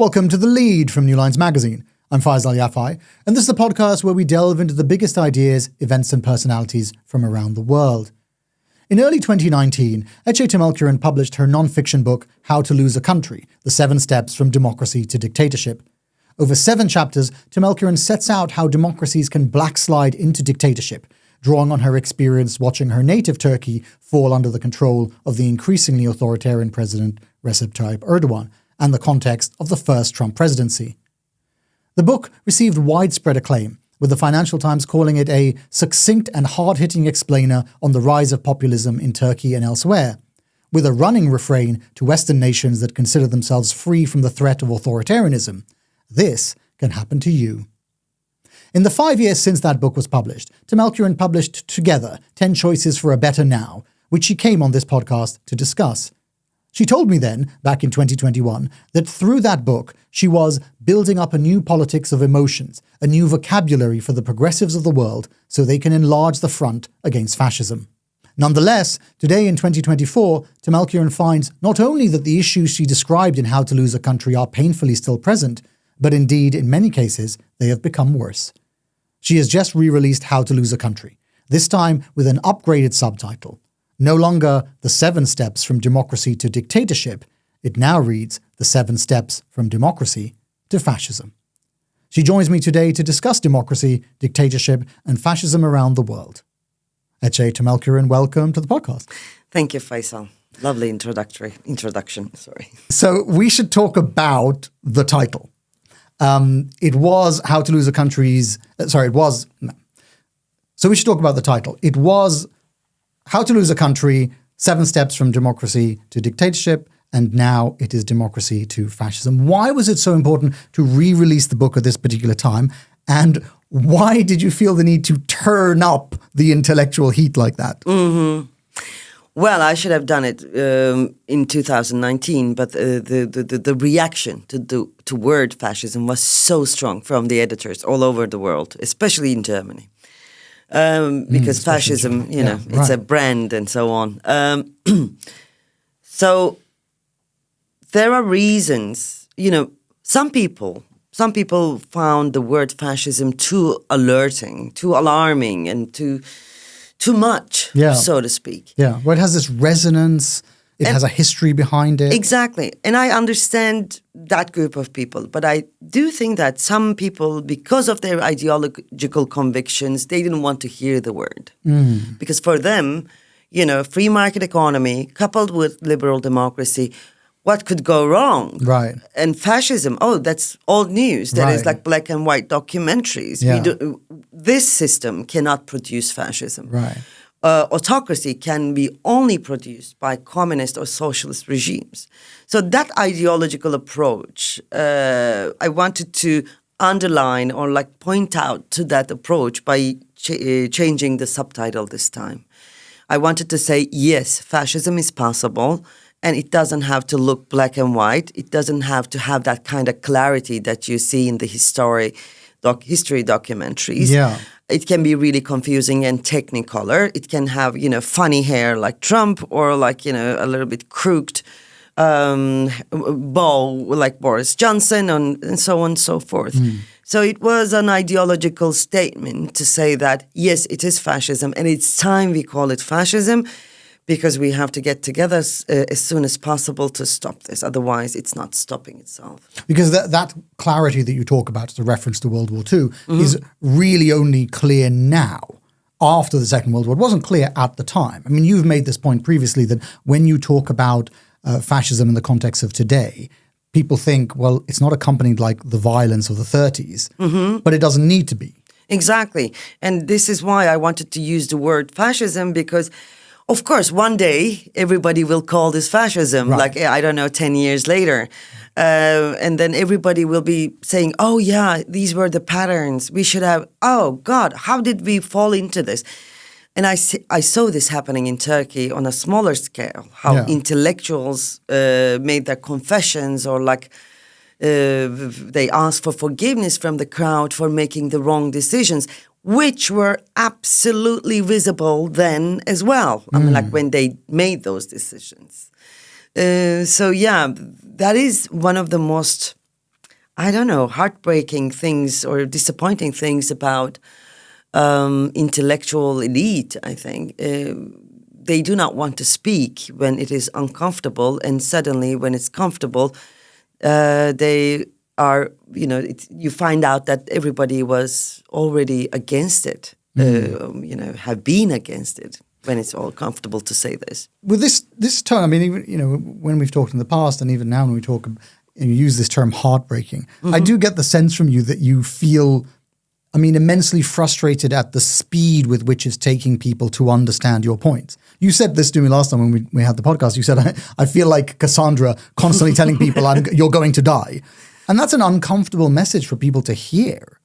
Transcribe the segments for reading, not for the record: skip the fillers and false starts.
Welcome to The Lead from New Lines Magazine. I'm Faisal Al Yafai, and this is a podcast where we delve into the biggest ideas, events and personalities from around the world. In early 2019, Ece Temelkuran published her non-fiction book, How to Lose a Country, The 7 Steps from Democracy to Dictatorship. Over 7 chapters, Temelkuran sets out how democracies can blackslide into dictatorship, drawing on her experience watching her native Turkey fall under the control of the increasingly authoritarian President Recep Tayyip Erdogan, and the context of the first Trump presidency. The book received widespread acclaim, with the Financial Times calling it a succinct and hard-hitting explainer on the rise of populism in Turkey and elsewhere, with a running refrain to Western nations that consider themselves free from the threat of authoritarianism: this can happen to you. In the 5 years since that book was published, Temelkuran published together 10 Choices for a Better Now, which she came on this podcast to discuss. She told me then, back in 2021, that through that book, she was building up a new politics of emotions, a new vocabulary for the progressives of the world so they can enlarge the front against fascism. Nonetheless, today in 2024, Temelkuran finds not only that the issues she described in How to Lose a Country are painfully still present, but indeed, in many cases, they have become worse. She has just re-released How to Lose a Country, this time with an upgraded subtitle. No longer The 7 Steps from Democracy to Dictatorship, it now reads The 7 Steps from Democracy to Fascism. She joins me today to discuss democracy, dictatorship, and fascism around the world. Ece Temelkuran, welcome to the podcast. Thank you, Faisal. Lovely introduction. So we should talk about the title. It was How to Lose a Country's... So we should talk about the title. It was How to Lose a Country, 7 Steps from Democracy to Dictatorship, and now it is Democracy to Fascism. Why was it so important to re-release the book at this particular time? And why did you feel the need to turn up the intellectual heat like that? Mm-hmm. Well, I should have done it in 2019, but the reaction to word fascism was so strong from the editors all over the world, especially in Germany. Because fascism, it's a brand and so on. So there are reasons, some people found the word fascism too alerting, too alarming, and too much, so to speak. Yeah, well, it has this resonance. It has a history behind it. Exactly. And I understand that group of people. But I do think that some people, because of their ideological convictions, they didn't want to hear the word. Because for them, free market economy coupled with liberal democracy, what could go wrong? Right. And fascism, that's old news. That is like black and white documentaries. Yeah. This system cannot produce fascism. Right. Autocracy can be only produced by communist or socialist regimes. So that ideological approach, I wanted to underline or point out to that approach by changing the subtitle this time. I wanted to say, yes, fascism is possible, and it doesn't have to look black and white. It doesn't have to have that kind of clarity that you see in the history documentaries. Yeah. It can be really confusing and technicolor. It can have, funny hair like Trump, or a little bit crooked bow like Boris Johnson, and so on and so forth. So it was an ideological statement to say that, yes, it is fascism, and it's time we call it fascism, because we have to get together as soon as possible to stop this. Otherwise, it's not stopping itself. Because that clarity that you talk about, the reference to World War II, is really only clear now, after the Second World War. It wasn't clear at the time. I mean, you've made this point previously that when you talk about fascism in the context of today, people think, well, it's not accompanied like the violence of the 30s, but it doesn't need to be. Exactly. And this is why I wanted to use the word fascism, because of course, one day everybody will call this fascism, 10 years later. And then everybody will be saying, oh, yeah, these were the patterns. We should have, oh, God, how did we fall into this? And I saw this happening in Turkey on a smaller scale, how intellectuals made their confessions, or they asked for forgiveness from the crowd for making the wrong decisions, which were absolutely visible then as well. I mean, when they made those decisions. That is one of the most I don't know, heartbreaking things or disappointing things about intellectual elite, I think. They do not want to speak when it is uncomfortable, and suddenly when it's comfortable, they are, you find out that everybody was already against it, have been against it when it's all comfortable to say this. With this term, I mean, even, when we've talked in the past and even now when we talk, you use this term heartbreaking, I do get the sense from you that you feel, immensely frustrated at the speed with which it's taking people to understand your points. You said this to me last time when we had the podcast. You said, I feel like Cassandra constantly telling people you're going to die. And that's an uncomfortable message for people to hear.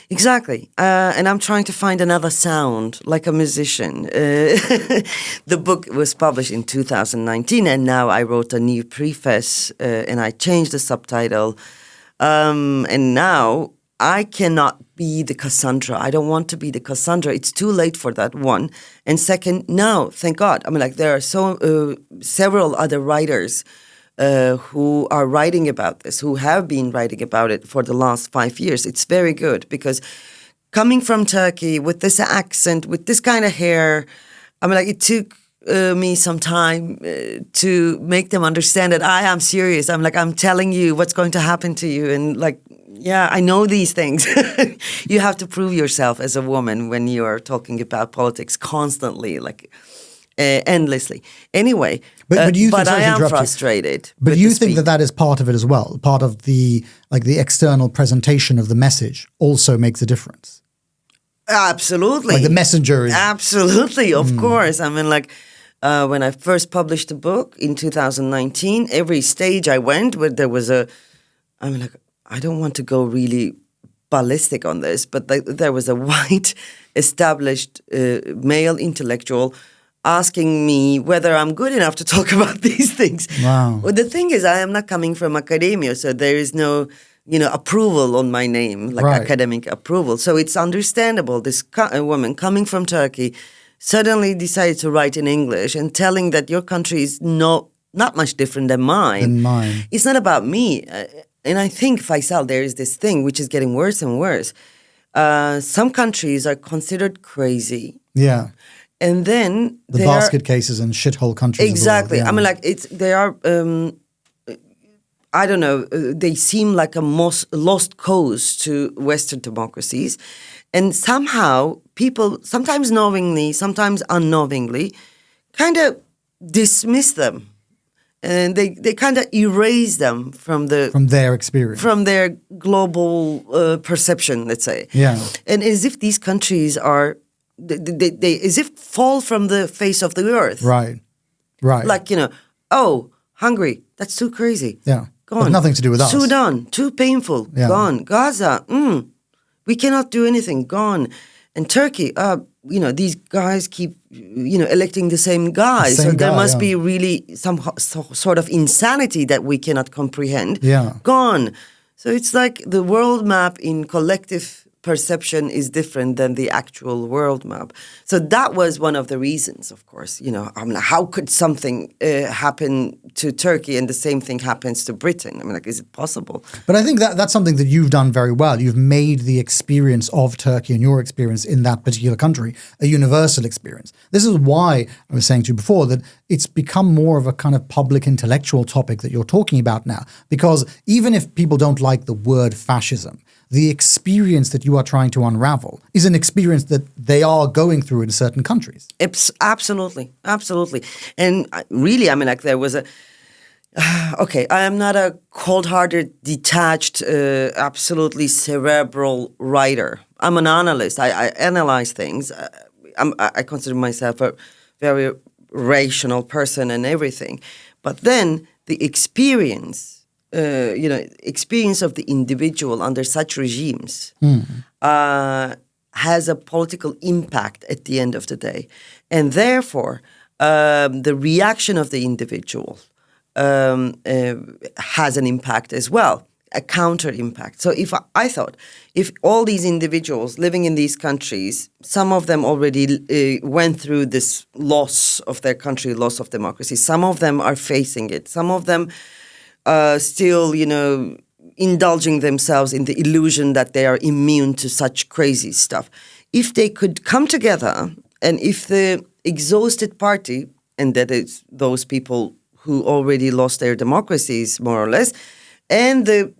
Exactly. And I'm trying to find another sound, like a musician. The book was published in 2019, and now I wrote a new preface, and I changed the subtitle. And now I cannot be the Cassandra. I don't want to be the Cassandra. It's too late for that, one. And second, no, thank God. There are several other writers who are writing about this, who have been writing about it for the last 5 years. It's very good, because coming from Turkey with this accent, with this kind of hair, it took me some time to make them understand that I am serious. I'm telling you what's going to happen to you. And yeah, I know these things. You have to prove yourself as a woman when you are talking about politics constantly, endlessly. Anyway, but I am frustrated. But you think that is part of it as well? Part of the external presentation of the message also makes a difference? Absolutely. The messenger is... Absolutely, of course. When I first published the book in 2019, every stage I went where there was I don't want to go really ballistic on this, but there was a white, established male intellectual asking me whether I'm good enough to talk about these things. Wow. Well, the thing is, I am not coming from academia, so there is no, approval on my name, academic approval. So it's understandable. This woman coming from Turkey suddenly decided to write in English and telling that your country is not much different than mine. It's not about me. And I think, Faisal, there is this thing which is getting worse and worse. Some countries are considered crazy. Yeah. And then the basket cases and shithole countries. Exactly. Of the world, yeah. They are, I don't know, they seem like a lost cause to Western democracies. And somehow people, sometimes knowingly, sometimes unknowingly, kind of dismiss them. And they kind of erase them from their experience, from their global perception, let's say. Yeah. And as if these countries are, they as if fall from the face of the earth. Right. Hungary, that's too crazy. Yeah. Gone. Nothing to do with us. Sudan, too painful. Yeah. Gone. Gaza, we cannot do anything. Gone. And Turkey, these guys keep, electing the same guys. So there must be really some sort of insanity that we cannot comprehend. Yeah. Gone. So it's like the world map in collective perception is different than the actual world map. So that was one of the reasons, of course. How could something happen to Turkey and the same thing happens to Britain? Is it possible? But I think that's something that you've done very well. You've made the experience of Turkey and your experience in that particular country a universal experience. This is why I was saying to you before that it's become more of a kind of public intellectual topic that you're talking about now. Because even if people don't like the word fascism, the experience that you are trying to unravel is an experience that they are going through in certain countries. Absolutely. Absolutely. And really, there was a... Okay, I am not a cold-hearted, detached, absolutely cerebral writer. I'm an analyst. I analyze things. I consider myself a very rational person and everything. But then the experience of the individual under such regimes has a political impact at the end of the day. And therefore, the reaction of the individual has an impact as well, a counter impact. So if all these individuals living in these countries, some of them already went through this loss of their country, loss of democracy, some of them are facing it, some of them still, indulging themselves in the illusion that they are immune to such crazy stuff. If they could come together, and if the exhausted party, and that is those people who already lost their democracies, more or less, and the,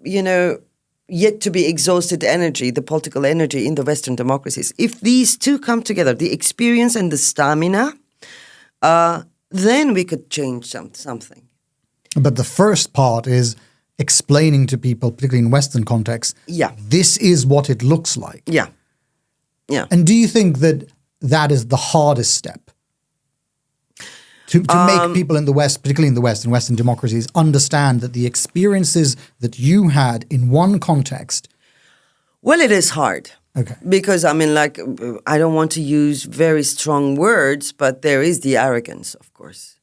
yet to be exhausted energy, the political energy in the Western democracies, if these two come together, the experience and the stamina, then we could change something. But the first part is explaining to people, particularly in Western contexts, this is what it looks like. Yeah. And do you think that that is the hardest step? To make people in the West, particularly in the West and Western democracies, understand that the experiences that you had in one context. Well, it is hard. Okay. Because, I don't want to use very strong words, but there is the arrogance, of course.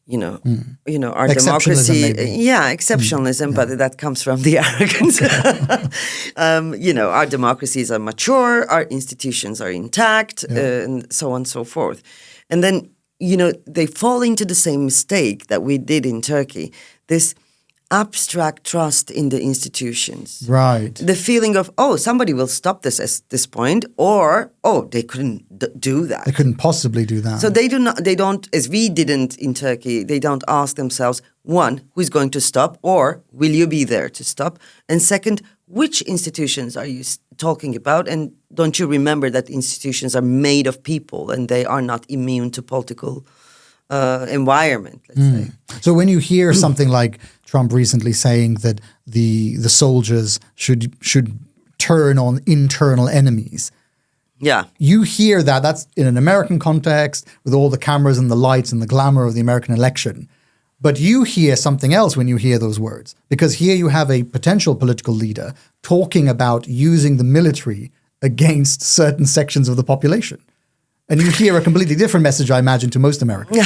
Our democracy. Maybe. Exceptionalism, but that comes from the arrogance. Our democracies are mature, our institutions are intact, and so on and so forth. And then, they fall into the same mistake that we did in Turkey, this abstract trust in the institutions. Right. The feeling of, somebody will stop this at this point, or, they couldn't do that. They couldn't possibly do that. So they don't, as we didn't in Turkey, they don't ask themselves, one, who's going to stop, or will you be there to stop? And second, which institutions are you talking about? And don't you remember that institutions are made of people and they are not immune to political environment, let's say. So when you hear something like Trump recently saying that the soldiers should turn on internal enemies, you hear that's in an American context with all the cameras and the lights and the glamour of the American election. But you hear something else when you hear those words, because here you have a potential political leader talking about using the military against certain sections of the population. And you hear a completely different message, I imagine, to most Americans.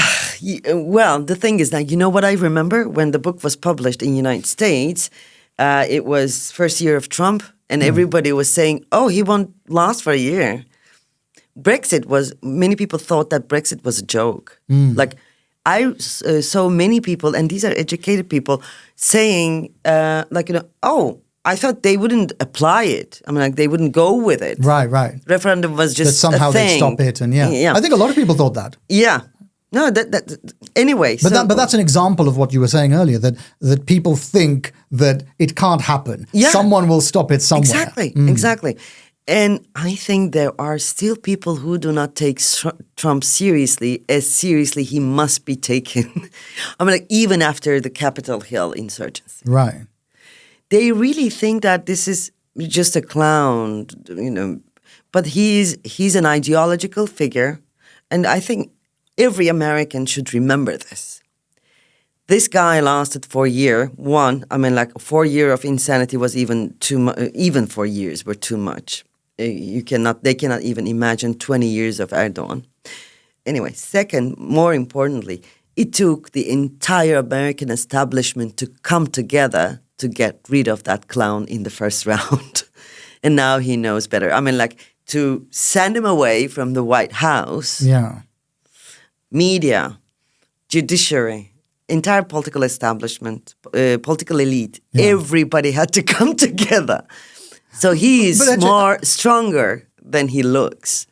Well, the thing is that, what I remember when the book was published in the United States, it was first year of Trump, and everybody was saying, he won't last for a year. Many people thought that Brexit was a joke. I saw many people, and these are educated people, saying, I thought they wouldn't apply it. They wouldn't go with it. Right. Referendum was just that somehow a thing. They'd stop it, and I think a lot of people thought that. Yeah. No, anyway. But that's an example of what you were saying earlier, that people think that it can't happen. Yeah. Someone will stop it somewhere. Exactly. And I think there are still people who do not take Trump seriously, as seriously he must be taken. Even after the Capitol Hill insurgency. Right. They really think that this is just a clown, but he's an ideological figure. And I think every American should remember this. This guy lasted for a year. 4 years of insanity was even too much. Even 4 years were too much. They cannot even imagine 20 years of Erdogan. Anyway, second, more importantly, it took the entire American establishment to come together to get rid of that clown in the first round. And now he knows better. To send him away from the White House. Yeah. Media, judiciary, entire political establishment, political elite, everybody had to come together. So he is stronger than he looks.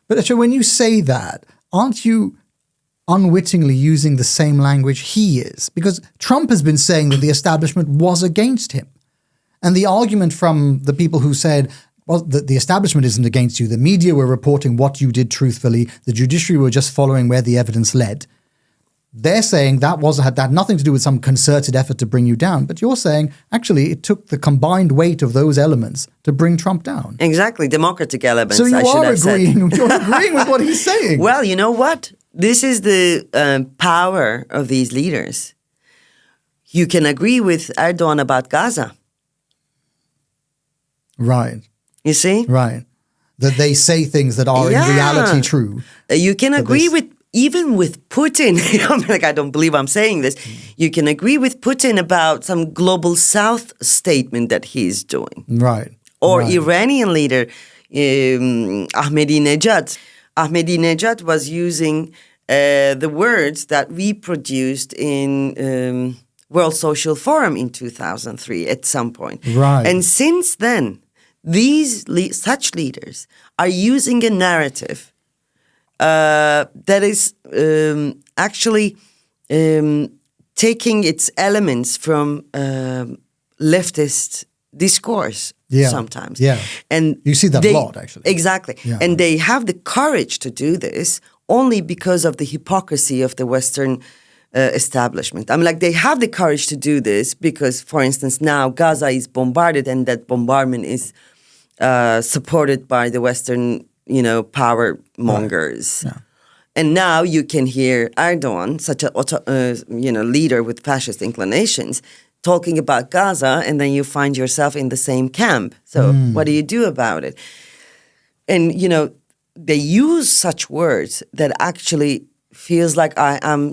But Ece, when you say that, aren't you unwittingly using the same language he is? Because Trump has been saying that the establishment was against him. And the argument from the people who said, well, the establishment isn't against you, the media were reporting what you did truthfully, the judiciary were just following where the evidence led. They're saying that had nothing to do with some concerted effort to bring you down. But you're saying, actually, it took the combined weight of those elements to bring Trump down. Exactly, democratic elements, so you're agreeing with what he's saying. Well, you know what? This is the power of these leaders. You can agree with Erdogan about Gaza. Right. You see? Right. That they say things that are in reality true. You can agree even with Putin. I don't believe I'm saying this. You can agree with Putin about some global South statement that he's doing. Right. Or Iranian leader Ahmadinejad. Ahmadinejad was using the words that we produced in World Social Forum in 2003 at some point. Right. And since then, such leaders are using a narrative that is actually taking its elements from leftist discourse sometimes. Yeah. And you see that a lot, actually. Exactly. Yeah. And they have the courage to do this only because of the hypocrisy of the Western establishment. I mean, like, they have the courage to do this because, for instance, now Gaza is bombarded, and that bombardment is supported by the Western, power mongers. Right. Yeah. And now you can hear Erdogan, such a leader with fascist inclinations, talking about Gaza, and then you find yourself in the same camp. So what do you do about it? And they use such words that actually feels like I am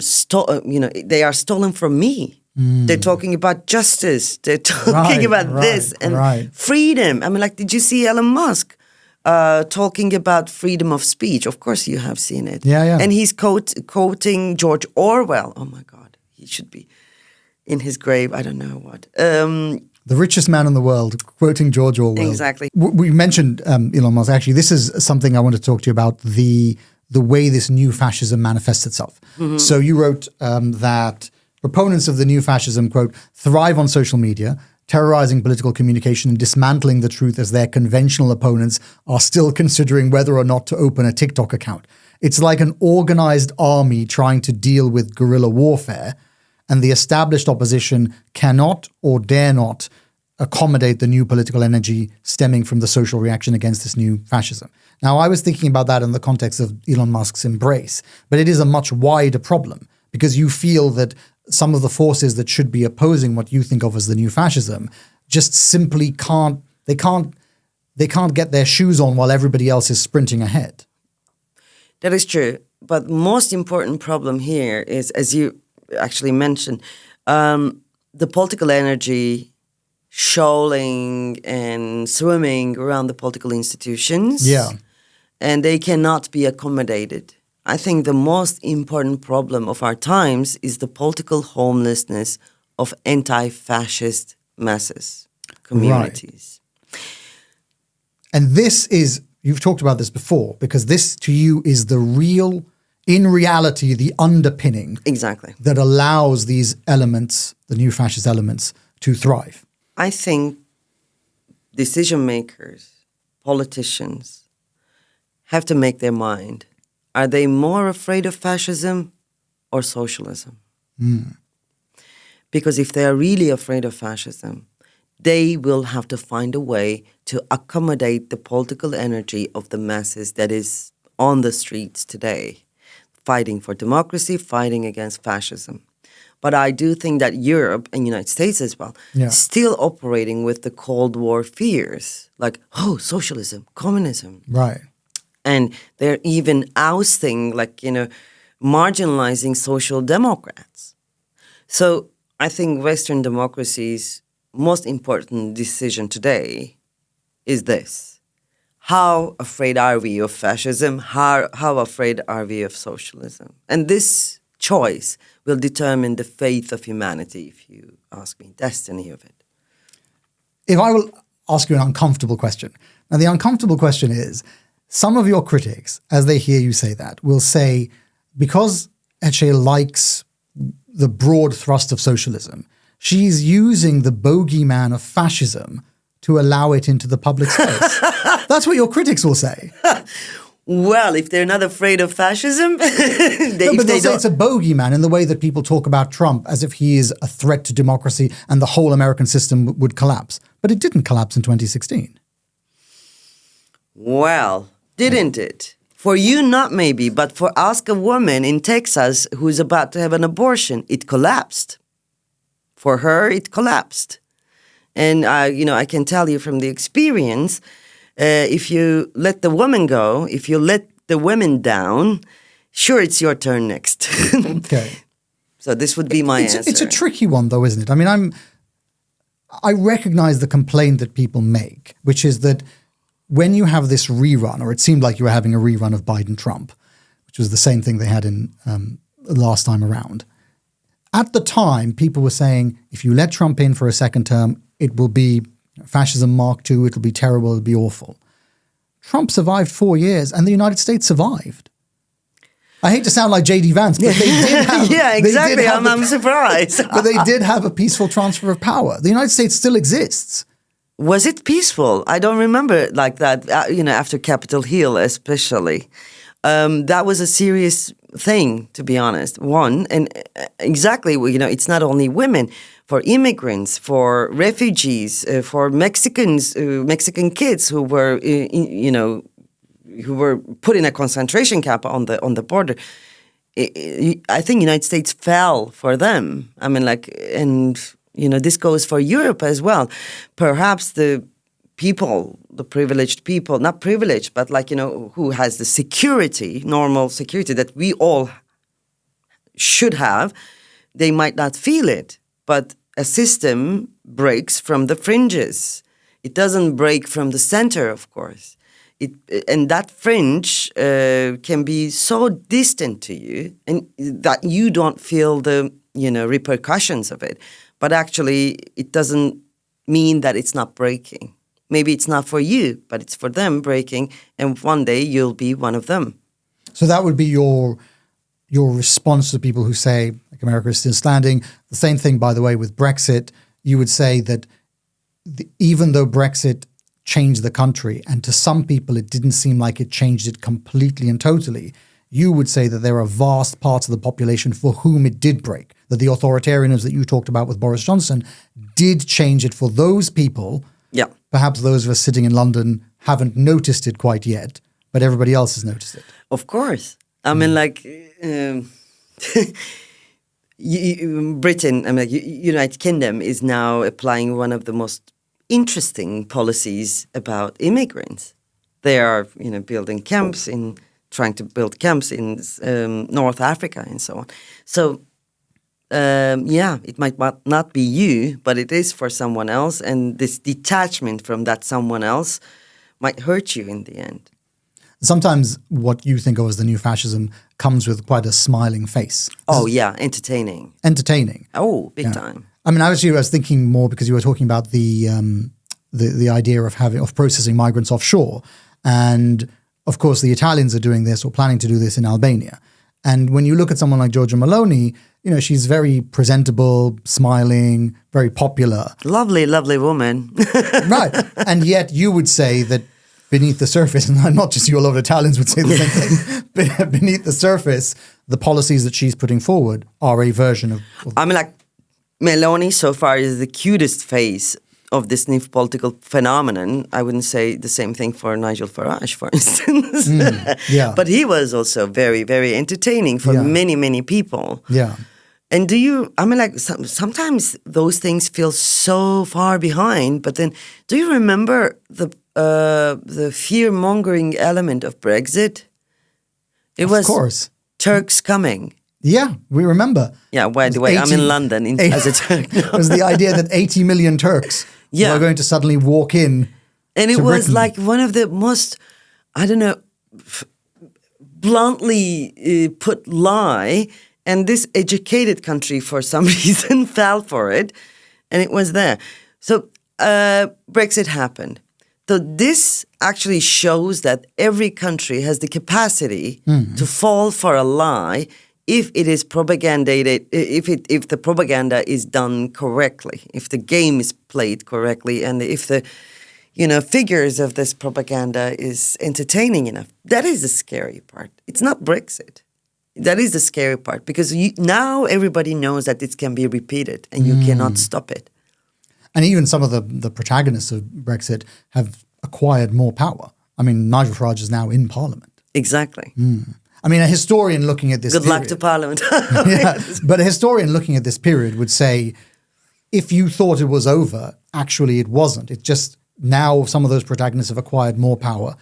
they are stolen from me. They're talking about justice. They're talking about this and freedom. I mean, like, did you see Elon Musk talking about freedom of speech? Of course you have seen it. Yeah. And he's quoting George Orwell. Oh, my God. He should be in his grave. I don't know what. The richest man in the world, quoting George Orwell. Exactly. We mentioned Elon Musk. Actually, this is something I want to talk to you about, the way this new fascism manifests itself. Mm-hmm. So you wrote that proponents of the new fascism, quote, thrive on social media, terrorizing political communication and dismantling the truth as their conventional opponents are still considering whether or not to open a TikTok account. It's like an organized army trying to deal with guerrilla warfare, and the established opposition cannot or dare not accommodate the new political energy stemming from the social reaction against this new fascism. Now, I was thinking about that in the context of Elon Musk's embrace, but it is a much wider problem because you feel that some of the forces that should be opposing what you think of as the new fascism just simply can't get their shoes on while everybody else is sprinting ahead. That is true. But most important problem here is, as you actually mentioned, the political energy shoaling and swimming around the political institutions. Yeah. And they cannot be accommodated. I think the most important problem of our times is the political homelessness of anti-fascist masses, communities. Right. And this is, you've talked about this before, because this to you is in reality, the underpinning exactly that allows these elements, the new fascist elements, to thrive. I think decision makers, politicians, have to make their mind. Are they more afraid of fascism or socialism? Because if they are really afraid of fascism, they will have to find a way to accommodate the political energy of the masses that is on the streets today, fighting for democracy, fighting against fascism. But I do think that Europe and United States as well, still operating with the Cold War fears, like, socialism, communism. Right. And they're even ousting, marginalizing social democrats. So I think Western democracy's most important decision today is this. How afraid are we of fascism? How afraid are we of socialism? And this choice will determine the fate of humanity, if you ask me, destiny of it. If I will ask you an uncomfortable question. Now, the uncomfortable question is, some of your critics, as they hear you say that, will say, because Ece likes the broad thrust of socialism, she's using the bogeyman of fascism to allow it into the public space. That's what your critics will say. Well, if they're not afraid of fascism, but they'll say it's a bogeyman in the way that people talk about Trump as if he is a threat to democracy and the whole American system would collapse. But it didn't collapse in 2016. Well, didn't it? For you, not maybe, but for ask a woman in Texas who's about to have an abortion, it collapsed. For her, it collapsed. And, I can tell you from the experience, if you let the woman go, if you let the women down, sure, it's your turn next. Okay. So this would be my answer. It's a tricky one, though, isn't it? I mean, I recognize the complaint that people make, which is that when you have this rerun, or it seemed like you were having a rerun of Biden-Trump, which was the same thing they had in last time around, At the time, people were saying, if you let Trump in for a second term, it will be fascism Mark II, it'll be terrible, it'll be awful. Trump survived 4 years and the United States survived. I hate to sound like J.D. Vance, but they did have... yeah, exactly. I'm surprised. But they did have a peaceful transfer of power. The United States still exists. Was it peaceful? I don't remember it like that, after Capitol Hill especially. That was a serious thing, to be honest. One, and exactly, it's not only women. For immigrants, for refugees, for Mexicans, Mexican kids who were, who were put in a concentration camp on the border. I think United States fell for them. I mean, this goes for Europe as well. Perhaps the people, the privileged people, not privileged, but who has the security, normal security that we all should have, they might not feel it. But a system breaks from the fringes. It doesn't break from the center, of course. And that fringe can be so distant to you, and that you don't feel the repercussions of it. But actually, it doesn't mean that it's not breaking. Maybe it's not for you, but it's for them breaking, and one day you'll be one of them. So that would be your response to people who say, like, America is still standing. The same thing, by the way, with Brexit. You would say that even though Brexit changed the country, and to some people it didn't seem like it changed it completely and totally, you would say that there are vast parts of the population for whom it did break, that the authoritarianism that you talked about with Boris Johnson did change it for those people. Yeah. Perhaps those of us sitting in London haven't noticed it quite yet, but everybody else has noticed it. Of course. I mean, Britain, United Kingdom is now applying one of the most interesting policies about immigrants. They are, building camps trying to build camps in North Africa and so on. So, it might not be you, but it is for someone else. And this detachment from that someone else might hurt you in the end. Sometimes what you think of as the new fascism comes with quite a smiling face. Oh, yeah, entertaining. Entertaining. Oh, big time. I mean, I was thinking more because you were talking about the idea of processing migrants offshore, and of course the Italians are doing this or planning to do this in Albania. And when you look at someone like Giorgia Meloni, she's very presentable, smiling, very popular. Lovely, lovely woman. Right. And yet you would say that beneath the surface, and not just you, a lot of Italians would say the same thing, beneath the surface, the policies that she's putting forward are a version of... Meloni so far is the cutest face of this new political phenomenon. I wouldn't say the same thing for Nigel Farage, for instance. Yeah. But he was also very, very entertaining for many, many people. Yeah. And sometimes those things feel so far behind, but then do you remember the fear-mongering element of Brexit? It was, of course, Turks coming. Yeah, we remember. Yeah, by the way, I'm in London as a Turk. It was the idea that 80 million Turks were going to suddenly walk in. And it was Britain. like one of the most, bluntly put lie. And this educated country, for some reason, fell for it. And it was there. So Brexit happened. So this actually shows that every country has the capacity to fall for a lie if it is propagandated, if the propaganda is done correctly, if the game is played correctly, and if the figures of this propaganda is entertaining enough. That is the scary part. It's not Brexit. That is the scary part, because now everybody knows that it can be repeated and you cannot stop it. And even some of the protagonists of Brexit have acquired more power. I mean, Nigel Farage is now in Parliament. Exactly. I mean, a historian looking at this Good luck to Parliament. But a historian looking at this period would say, if you thought it was over, actually it wasn't. It's just now some of those protagonists have acquired more power.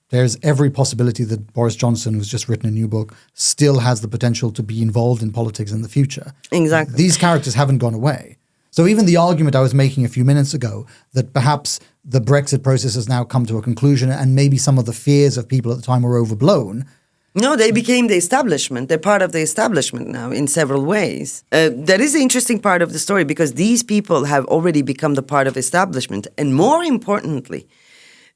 There's every possibility that Boris Johnson, who's just written a new book, still has the potential to be involved in politics in the future. Exactly. These characters haven't gone away. So even the argument I was making a few minutes ago that perhaps the Brexit process has now come to a conclusion and maybe some of the fears of people at the time were overblown, No, they became the establishment. They're part of the establishment now in several ways. That is the interesting part of the story because these people have already become the part of establishment. And more importantly,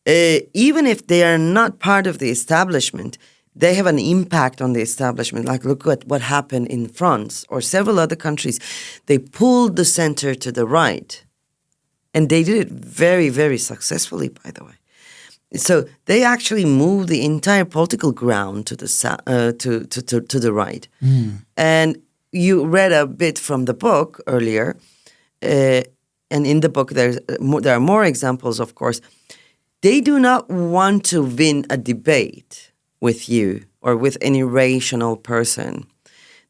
even if they are not part of the establishment, they have an impact on the establishment. Like, look at what happened in France or several other countries. They pulled the center to the right. And they did it very, very successfully, by the way. So they actually moved the entire political ground to the to the right. And you read a bit from the book earlier, and in the book there are more examples. Of course, they do not want to win a debate with you or with any rational person.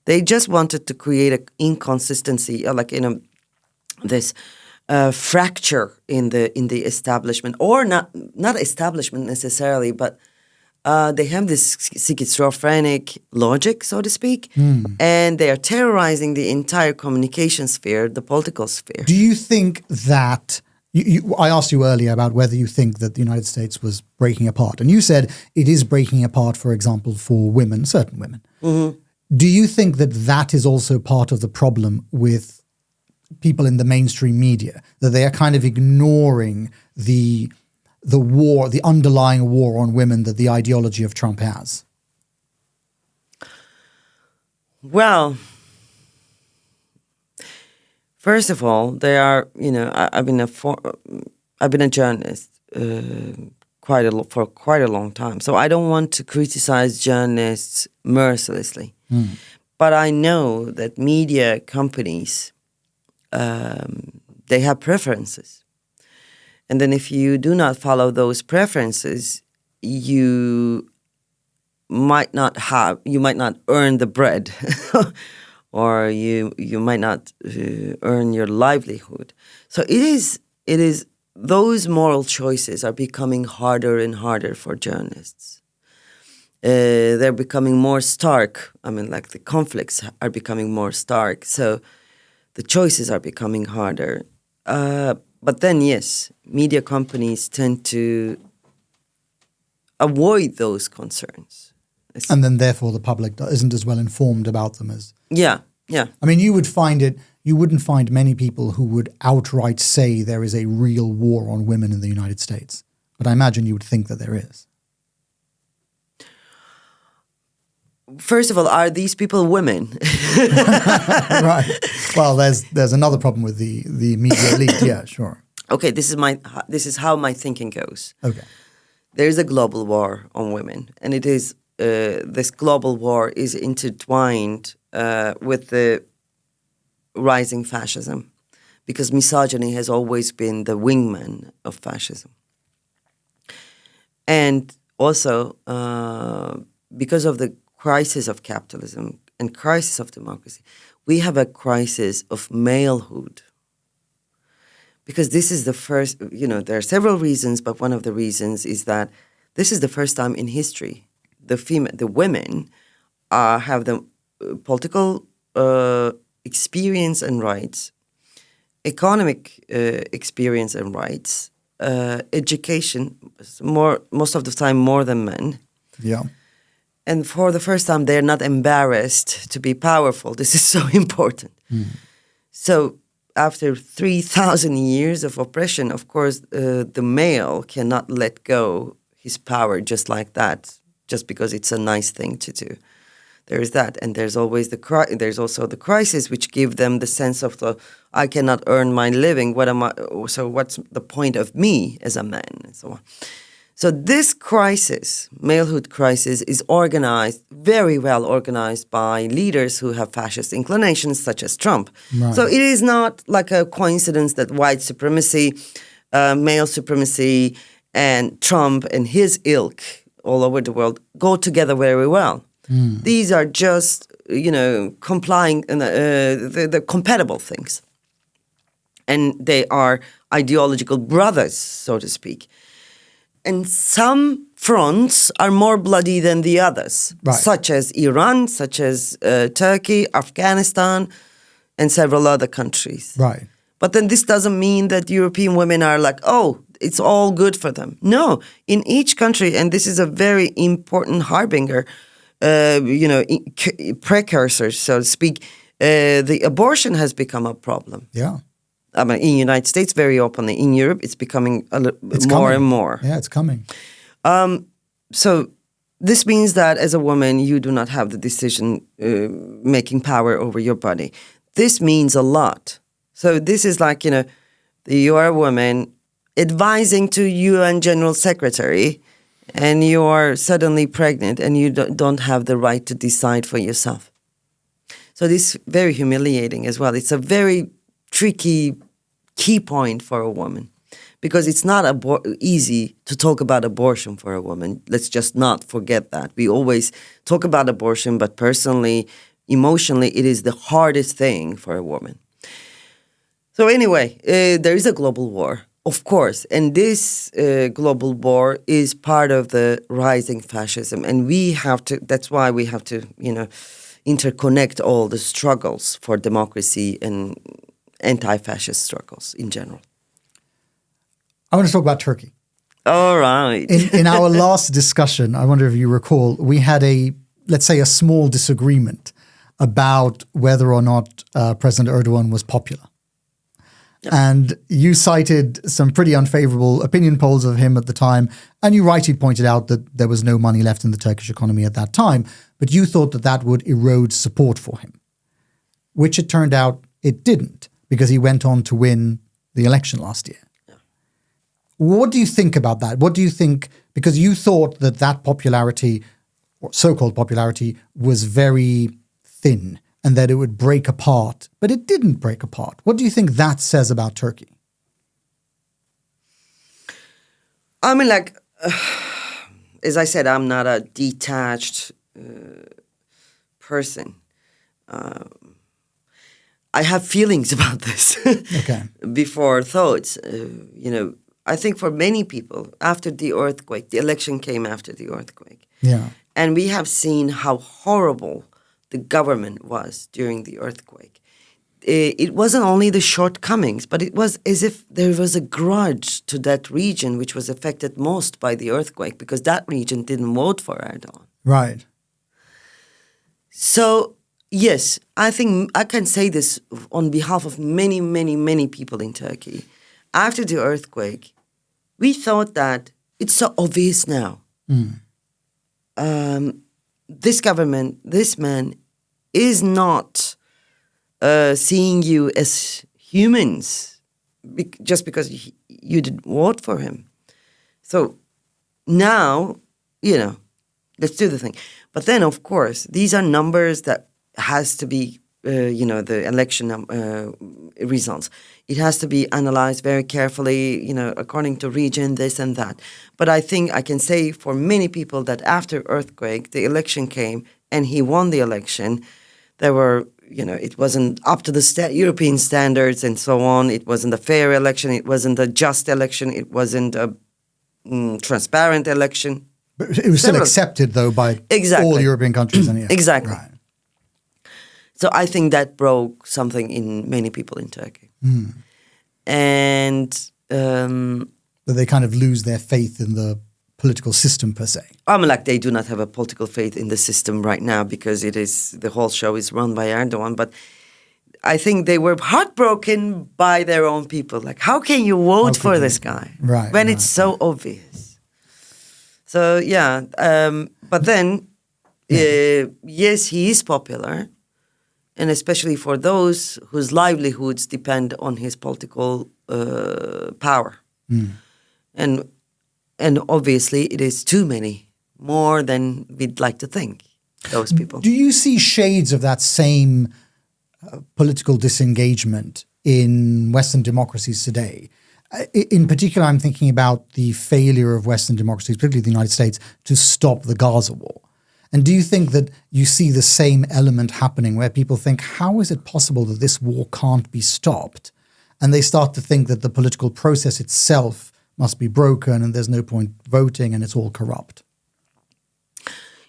They just wanted to create an inconsistency, like this. Fracture in the establishment, or not establishment necessarily, but they have this schizophrenic logic, so to speak, and they are terrorizing the entire communication sphere, the political sphere. Do you think that, I asked you earlier about whether you think that the United States was breaking apart, and you said it is breaking apart, for example, for women, certain women. Mm-hmm. Do you think that that is also part of the problem with people in the mainstream media, that they are kind of ignoring the war, the underlying war on women that the ideology of Trump has? Well, first of all, they are. I've been a journalist for quite a long time, so I don't want to criticize journalists mercilessly. But I know that media companies. They have preferences. And then if you do not follow those preferences, you might not earn the bread or you might not earn your livelihood. So it is those moral choices are becoming harder and harder for journalists. They're becoming more stark. I mean, like the conflicts are becoming more stark. So the choices are becoming harder. But then, yes, media companies tend to avoid those concerns. And then, therefore, the public isn't as well informed about them as... Yeah. I mean, you wouldn't find many people who would outright say there is a real war on women in the United States. But I imagine you would think that there is. First of all, are these people women? Right. Well, there's another problem with the media elite. Yeah, sure. Okay, this is how my thinking goes. Okay. There is a global war on women, and it is this global war is intertwined with the rising fascism, because misogyny has always been the wingman of fascism, and also because of the crisis of capitalism and crisis of democracy, we have a crisis of malehood. Because this is the first, there are several reasons, but one of the reasons is that this is the first time in history the women have the political experience and rights, economic experience and rights, education, most of the time more than men. Yeah. And for the first time, they're not embarrassed to be powerful. This is so important. So after 3,000 years of oppression, of course, the male cannot let go his power just like that, just because it's a nice thing to do. There is that, and there's always there's also the crisis, which give them the sense of I cannot earn my living. So what's the point of me as a man, and so on. So this crisis, malehood crisis, is organized, very well organized by leaders who have fascist inclinations, such as Trump. Right. So it is not like a coincidence that white supremacy, male supremacy, and Trump and his ilk all over the world go together very well. These are just, complying, the compatible things. And they are ideological brothers, so to speak. And some fronts are more bloody than the others, right, such as Iran, such as Turkey, Afghanistan, and several other countries. Right. But then this doesn't mean that European women are like, oh, it's all good for them. No, in each country, and this is a very important harbinger, precursors, so to speak, the abortion has become a problem. Yeah. I mean, in the United States, very openly. In Europe, it's becoming more and more. Yeah, it's coming. So this means that as a woman, you do not have the decision-making power over your body. This means a lot. So this is like, you are a woman advising to UN General Secretary, and you are suddenly pregnant, and you don't have the right to decide for yourself. So this is very humiliating as well. It's a very tricky key point for a woman, because it's not easy to talk about abortion for a woman. Let's just not forget that. We always talk about abortion, but personally, emotionally, it is the hardest thing for a woman. So anyway, there is a global war, of course, and this global war is part of the rising fascism, and that's why we have to, interconnect all the struggles for democracy and anti-fascist struggles in general. I want to talk about Turkey. All right. In our last discussion, I wonder if you recall, we had let's say a small disagreement about whether or not President Erdogan was popular. Yep. And you cited some pretty unfavorable opinion polls of him at the time, and you rightly pointed out that there was no money left in the Turkish economy at that time, but you thought that would erode support for him, which it turned out it didn't, because he went on to win the election last year. Yeah. What do you think about that? What do you think, because you thought that popularity, or so-called popularity, was very thin, and that it would break apart, but it didn't break apart. What do you think that says about Turkey? I mean, as I said, I'm not a detached person. I have feelings about this. Okay. Before thoughts. I think for many people, after the earthquake, the election came after the earthquake. Yeah. And we have seen how horrible the government was during the earthquake. It wasn't only the shortcomings, but it was as if there was a grudge to that region which was affected most by the earthquake, because that region didn't vote for Erdogan. Right. So, yes, I think I can say this on behalf of many, many, many people in Turkey. After the earthquake, we thought that it's so obvious now. This government, this man, is not seeing you as humans just because you didn't vote for him. So now, let's do the thing. But then, of course, these are numbers that has to be, the election results. It has to be analyzed very carefully, according to region, this and that. But I think I can say for many people that after earthquake, the election came and he won the election. There were, it wasn't up to the European standards and so on. It wasn't a fair election. It wasn't a just election. It wasn't a transparent election. But it was still accepted, though, by all European countries. Exactly. Right. So I think that broke something in many people in Turkey. And that they kind of lose their faith in the political system per se. They do not have a political faith in the system right now, because the whole show is run by Erdogan. But I think they were heartbroken by their own people. Like, how can you vote for this guy when it's so obvious? So, yeah. But then, yes, he is popular. And especially for those whose livelihoods depend on his political power. And obviously it is too many, more than we'd like to think, those people. Do you see shades of that same political disengagement in Western democracies today? In particular, I'm thinking about the failure of Western democracies, particularly the United States, to stop the Gaza war. And do you think that you see the same element happening where people think, how is it possible that this war can't be stopped? And they start to think that the political process itself must be broken and there's no point voting and it's all corrupt.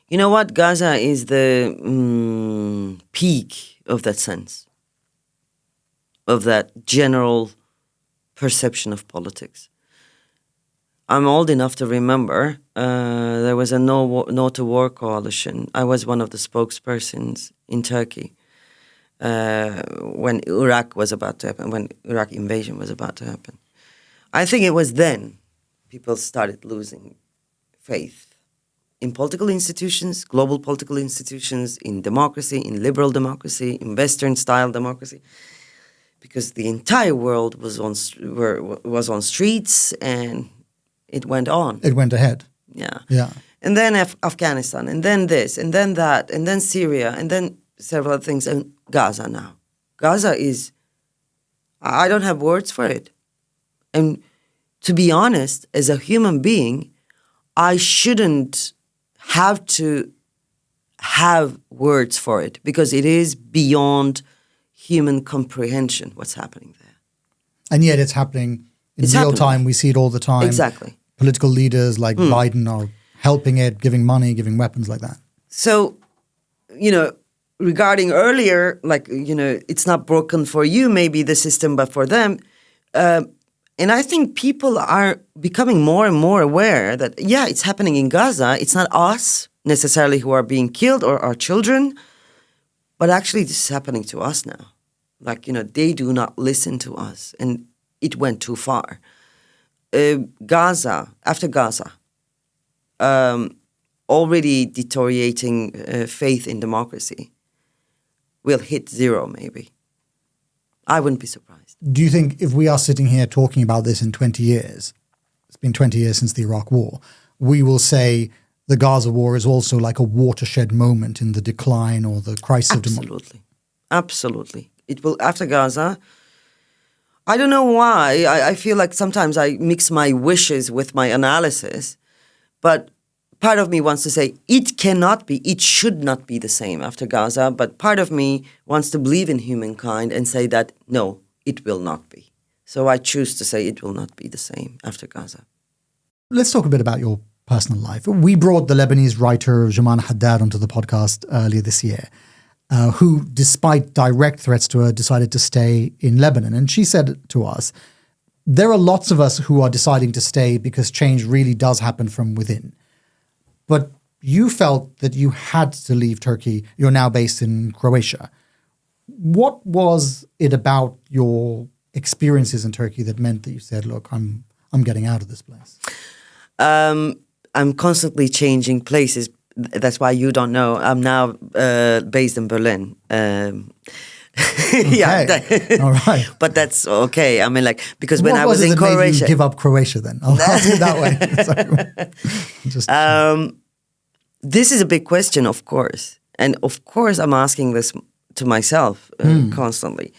You know what? Gaza is the peak of that sense, of that general perception of politics. I'm old enough to remember there was a no to war coalition. I was one of the spokespersons in Turkey when Iraq was about to happen, when Iraq invasion was about to happen. I think it was then people started losing faith in political institutions, global political institutions, in democracy, in liberal democracy, in Western-style democracy, because the entire world was on streets and it went on. It went ahead. Yeah. Yeah. And then Afghanistan, and then this, and then that, and then Syria, and then several other things, and Gaza now. Gaza is, I don't have words for it. And to be honest, as a human being, I shouldn't have to have words for it because it is beyond human comprehension what's happening there. And yet it's happening in real time. We see it all the time. Exactly. Political leaders like Biden are helping it, giving money, giving weapons like that. So, regarding earlier, it's not broken for you, maybe the system, but for them. And I think people are becoming more and more aware that, yeah, it's happening in Gaza. It's not us necessarily who are being killed or our children, but actually this is happening to us now. They do not listen to us, and it went too far. After Gaza, already deteriorating faith in democracy will hit zero maybe. I wouldn't be surprised. Do you think if we are sitting here talking about this in 20 years, it's been 20 years since the Iraq War, we will say the Gaza war is also like a watershed moment in the decline or the crisis of democracy? Absolutely. It will, after Gaza, I don't know why. I feel like sometimes I mix my wishes with my analysis, but part of me wants to say it should not be the same after Gaza, but part of me wants to believe in humankind and say that, no, it will not be. So I choose to say it will not be the same after Gaza. Let's talk a bit about your personal life. We brought the Lebanese writer Jouman Haddad onto the podcast earlier this year, who, despite direct threats to her, decided to stay in Lebanon. And she said to us, there are lots of us who are deciding to stay because change really does happen from within. But you felt that you had to leave Turkey. You're now based in Croatia. What was it about your experiences in Turkey that meant that you said, look, I'm getting out of this place? I'm constantly changing places. That's why you don't know. I'm now based in Berlin. Yeah. All right. But that's okay. I mean, because when I was in it that Croatia, made you give up Croatia then? I'll do it that way. This is a big question, of course. And of course, I'm asking this to myself constantly.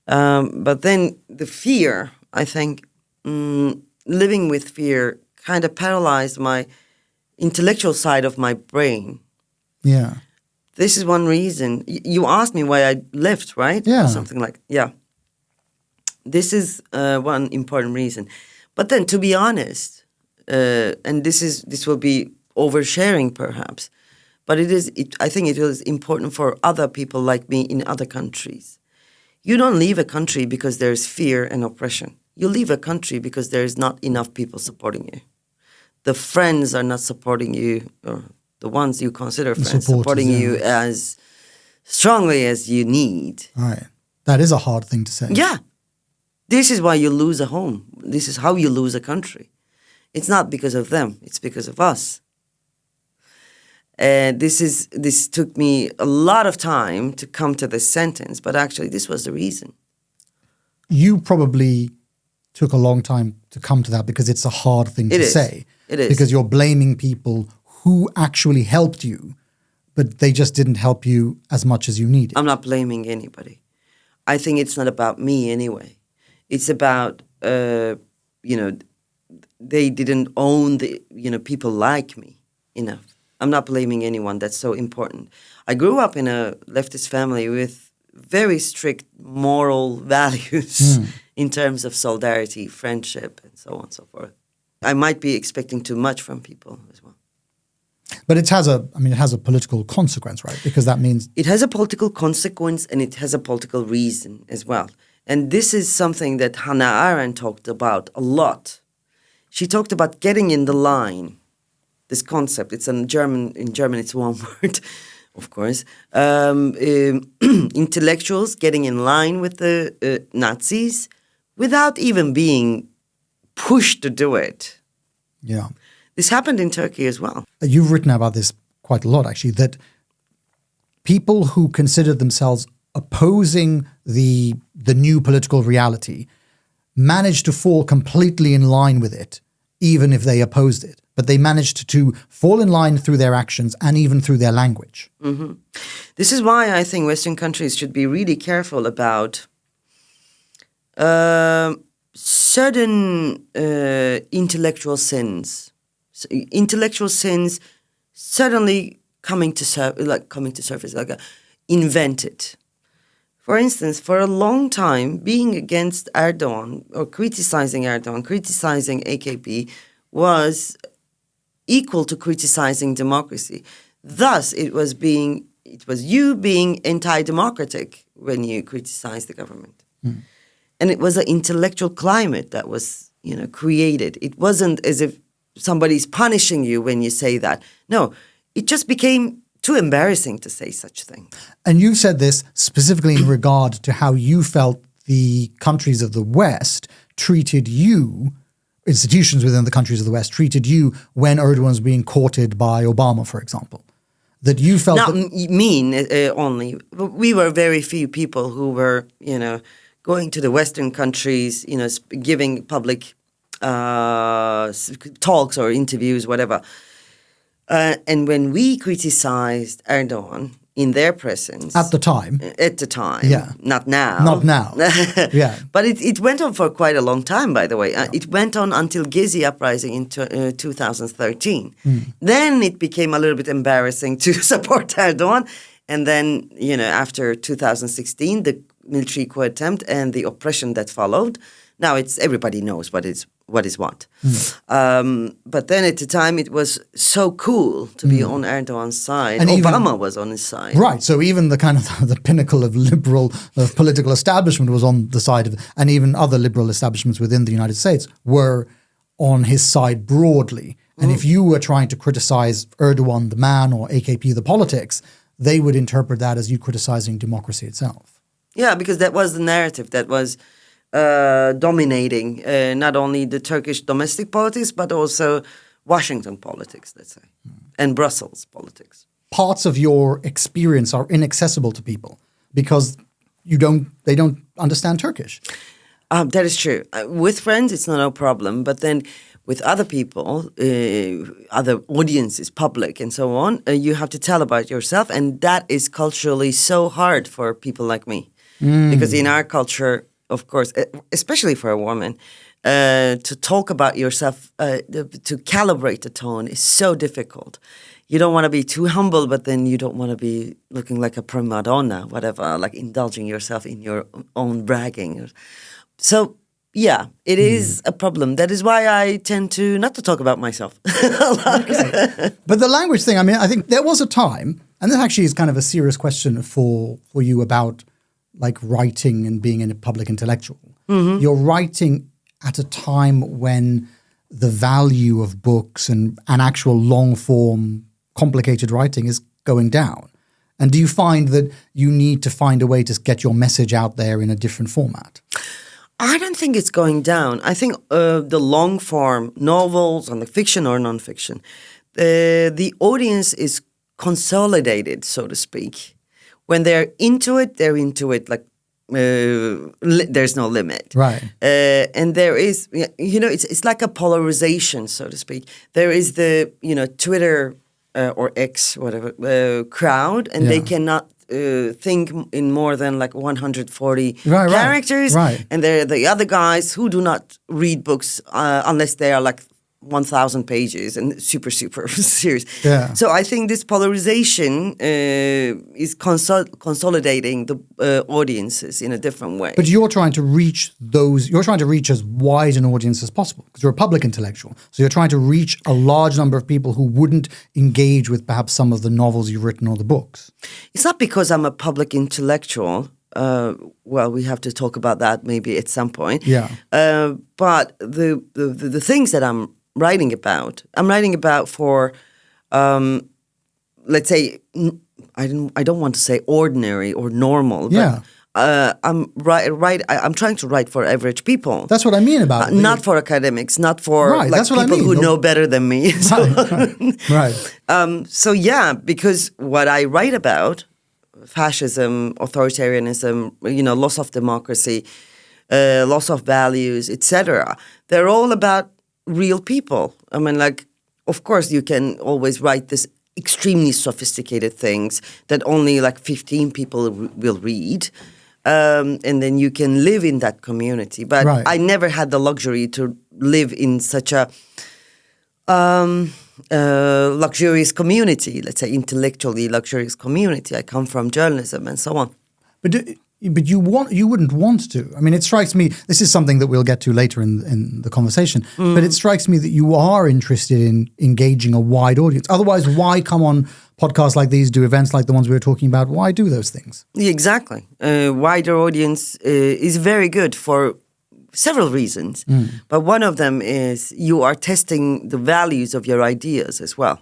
But then the fear, I think, living with fear kind of paralyzed my intellectual side of my brain. Yeah. This is one reason. You asked me why I left, right? Yeah. Or something like, yeah. This is one important reason. But then, to be honest, and this will be oversharing perhaps, but I think it is important for other people like me in other countries. You don't leave a country because there's fear and oppression. You leave a country because there's not enough people supporting you. The friends are not supporting you, or the ones you consider friends, supporting you as strongly as you need. All right. That is a hard thing to say. Yeah. This is why you lose a home. This is how you lose a country. It's not because of them. It's because of us. And this took me a lot of time to come to this sentence, but actually this was the reason. You probably took a long time to come to that because it's a hard thing to say. It is. Because you're blaming people who actually helped you, but they just didn't help you as much as you needed. I'm not blaming anybody. I think it's not about me anyway. It's about, they didn't own people like me enough. I'm not blaming anyone. That's so important. I grew up in a leftist family with very strict moral values in terms of solidarity, friendship, and so on and so forth. I might be expecting too much from people as well. But it has a political consequence, right? Because that means... It has a political consequence and it has a political reason as well. And this is something that Hannah Arendt talked about a lot. she talked about getting in the line. This concept, it's in German, it's one word, of course. Intellectuals getting in line with the Nazis without even being pushed to do it. Yeah. This happened in Turkey as well. You've written about this quite a lot, actually, that people who considered themselves opposing the new political reality managed to fall completely in line with it, even if they opposed it. But they managed to fall in line through their actions and even through their language. Mm-hmm. This is why I think Western countries should be really careful about certain intellectual sins. So intellectual sins suddenly coming to surface, invented. For instance, for a long time, being against Erdogan or criticizing Erdogan, criticizing AKP was equal to criticizing democracy. Thus, it was you being anti-democratic when you criticized the government. Mm. And it was an intellectual climate that was, created. It wasn't as if somebody's punishing you when you say that. No, it just became too embarrassing to say such thing. And you've said this specifically in regard to how you felt the countries of the West treated you, institutions within the countries of the West treated you when Erdogan was being courted by Obama, for example. That you felt not mean only. We were very few people who were, going to the Western countries, giving public talks or interviews, whatever. And when we criticized Erdogan in their presence... At the time. Yeah. Not now. Yeah. But it went on for quite a long time, by the way. It went on until Gezi uprising in 2013. Then it became a little bit embarrassing to support Erdogan. And then, after 2016, the military coup attempt and the oppression that followed, now everybody knows what is what. But then at the time, it was so cool to be on Erdogan's side. And Obama was on his side. Right. So even the kind of the pinnacle of liberal political establishment was on the side of, and even other liberal establishments within the United States were on his side broadly. And if you were trying to criticize Erdogan, the man, or AKP, the politics, they would interpret that as you criticizing democracy itself. Yeah, because that was the narrative that was dominating not only the Turkish domestic politics, but also Washington politics, let's say, and Brussels politics. Parts of your experience are inaccessible to people because they don't understand Turkish. That is true. With friends, it's not a problem, but then with other people, other audiences, public, and so on, you have to tell about yourself, and that is culturally so hard for people like me, because in our culture, of course, especially for a woman, to talk about yourself, to calibrate the tone is so difficult. You don't want to be too humble, but then you don't want to be looking like a prima donna, whatever, like indulging yourself in your own bragging. So, yeah, it is a problem. That is why I tend to not to talk about myself. Okay. But the language thing, I think there was a time, and this actually is kind of a serious question for you about like writing and being a public intellectual. Mm-hmm. You're writing at a time when the value of books and actual long-form, complicated writing is going down. And do you find that you need to find a way to get your message out there in a different format? I don't think it's going down. I think the long-form novels and the fiction or non-fiction, the audience is consolidated, so to speak. When they're into it like there's no limit. Right. And there is, it's like a polarization, so to speak. There is the, Twitter or X, whatever, crowd, and they cannot think in more than like 140 characters. Right. And there are the other guys who do not read books unless they are like 1,000 pages and super serious. Yeah. So I think this polarization is consolidating the audiences in a different way. But you're trying to reach as wide an audience as possible because you're a public intellectual. So you're trying to reach a large number of people who wouldn't engage with perhaps some of the novels you've written or the books. It's not because I'm a public intellectual. well, we have to talk about that maybe at some point. Yeah. But the things that I'm writing about for, let's say, I don't want to say ordinary or normal, but I'm trying to write for average people. That's what I mean about it. Not for academics, not for people who know better than me. Right. So yeah, because what I write about, fascism, authoritarianism, loss of democracy, loss of values, etc., they're all about real people. I mean, of course, you can always write this extremely sophisticated things that only 15 people will read. And then you can live in that community. But I never had the luxury to live in such a luxurious community, let's say intellectually luxurious community. I come from journalism and so on. But you wouldn't want to. I mean, it strikes me, this is something that we'll get to later in the conversation, but it strikes me that you are interested in engaging a wide audience. Otherwise, why come on podcasts like these, do events like the ones we were talking about? Why do those things? Exactly. Wider audience is very good for several reasons. But one of them is you are testing the values of your ideas as well.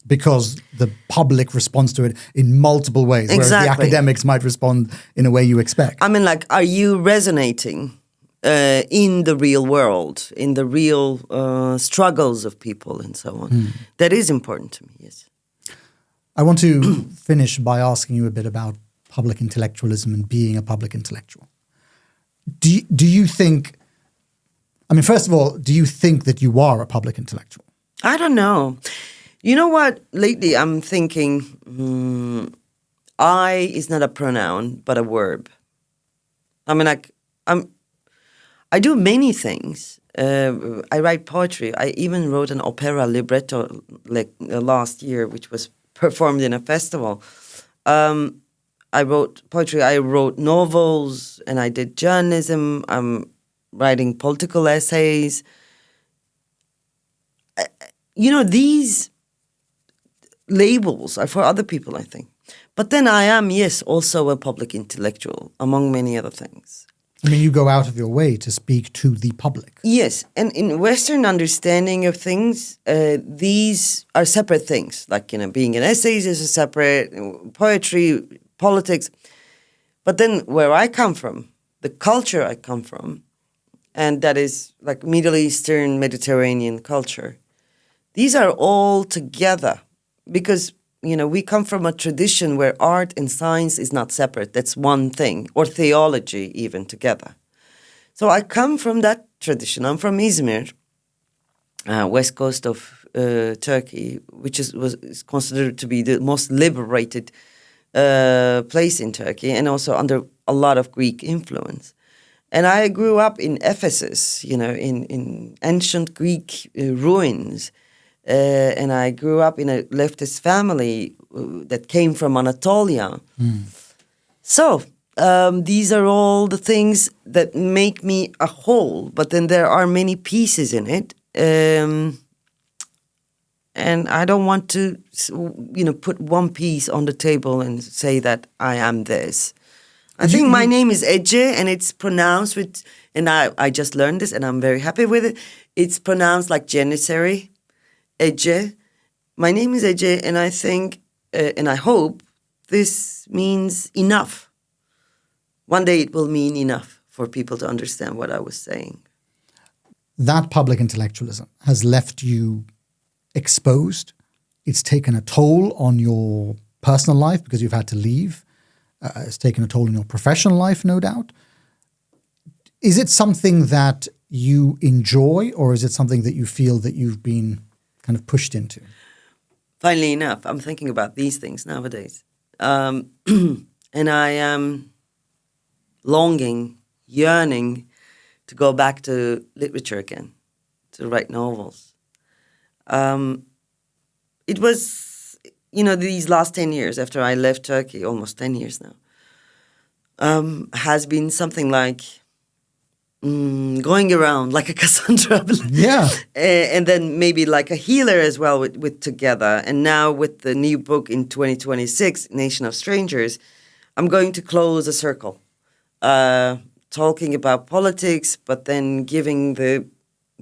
Because the public responds to it in multiple ways, whereas the academics might respond in a way you expect. I mean, are you resonating in the real world, in the real struggles of people and so on? That is important to me, yes. I want to finish by asking you a bit about public intellectualism and being a public intellectual. Do you think, I mean, first of all, do you think that you are a public intellectual? I don't know. You know what? Lately I'm thinking, I is not a pronoun, but a verb. I mean, I do many things. I write poetry. I even wrote an opera libretto last year, which was performed in a festival. I wrote poetry. I wrote novels, and I did journalism. I'm writing political essays. These labels are for other people, I think. But then I am, yes, also a public intellectual, among many other things. I mean, you go out of your way to speak to the public. Yes, and in Western understanding of things, these are separate things. Being an essayist is a separate, poetry, politics. But then where I come from, the culture I come from, and that is Middle Eastern, Mediterranean culture, these are all together. Because, we come from a tradition where art and science is not separate. That's one thing, or theology even together. So I come from that tradition. I'm from Izmir, west coast of Turkey, which is considered to be the most liberated place in Turkey, and also under a lot of Greek influence. And I grew up in Ephesus, in ancient Greek ruins. And I grew up in a leftist family that came from Anatolia. So these are all the things that make me a whole. But then there are many pieces in it. And I don't want to, put one piece on the table and say that I am this. I think my name is Ece, and it's pronounced with, and I just learned this, and I'm very happy with it. It's pronounced like Janissary. Ece. My name is Ece, and I think, and I hope, this means enough. One day it will mean enough for people to understand what I was saying. That public intellectualism has left you exposed. It's taken a toll on your personal life because you've had to leave. It's taken a toll on your professional life, no doubt. Is it something that you enjoy, or is it something that you feel that you've been kind of pushed into? Funnily enough, I'm thinking about these things nowadays. And I am longing, yearning to go back to literature again, to write novels. It was, these last 10 years after I left Turkey, almost 10 years now, has been something like going around like a Cassandra. Yeah. And then maybe like a healer as well with Together. And now with the new book in 2026, Nation of Strangers, I'm going to close a circle, talking about politics, but then giving the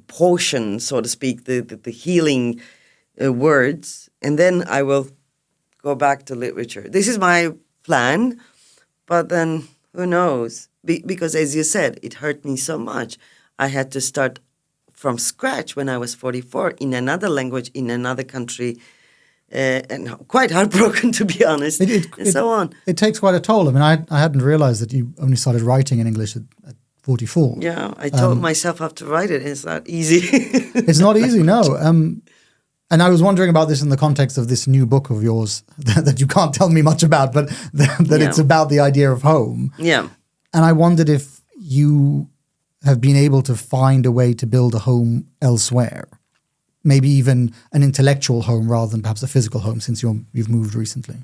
portion, so to speak, the healing words, and then I will go back to literature. This is my plan, but then who knows? Because as you said, it hurt me so much. I had to start from scratch when I was 44 in another language, in another country, and quite heartbroken, to be honest, and so on. It takes quite a toll. I mean, I hadn't realized that you only started writing in English at 44. Yeah, I taught myself how to write it. It's not easy. It's not easy, no. And I was wondering about this in the context of this new book of yours that you can't tell me much about, but that it's about the idea of home. Yeah. And I wondered if you have been able to find a way to build a home elsewhere, maybe even an intellectual home rather than perhaps a physical home, since you've moved recently.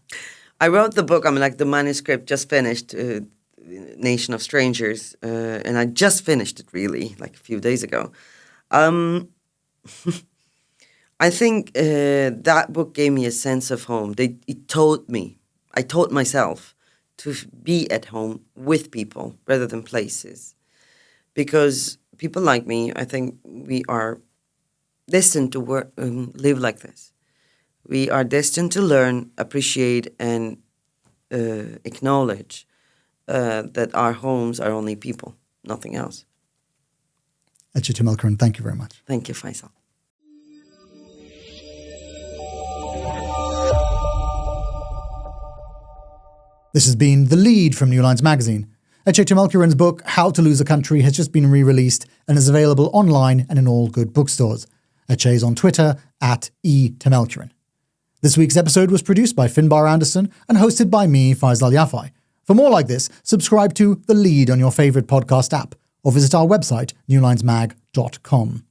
I wrote the book. I mean, like the manuscript just finished, Nation of Strangers, and I just finished it really like a few days ago. I think that book gave me a sense of home. I taught myself to be at home with people rather than places. Because people like me, I think we are destined to live like this. We are destined to learn, appreciate, and acknowledge that our homes are only people, nothing else. Ece Temelkuran, thank you very much. Thank you, Faisal. This has been The Lead from New Lines magazine. Ece Temelkuran's book, How to Lose a Country, has just been re-released and is available online and in all good bookstores. Ece is on Twitter @etemelkuran. This week's episode was produced by Finbar Anderson and hosted by me, Faisal Al Yafai. For more like this, subscribe to The Lead on your favourite podcast app or visit our website, newlinesmag.com.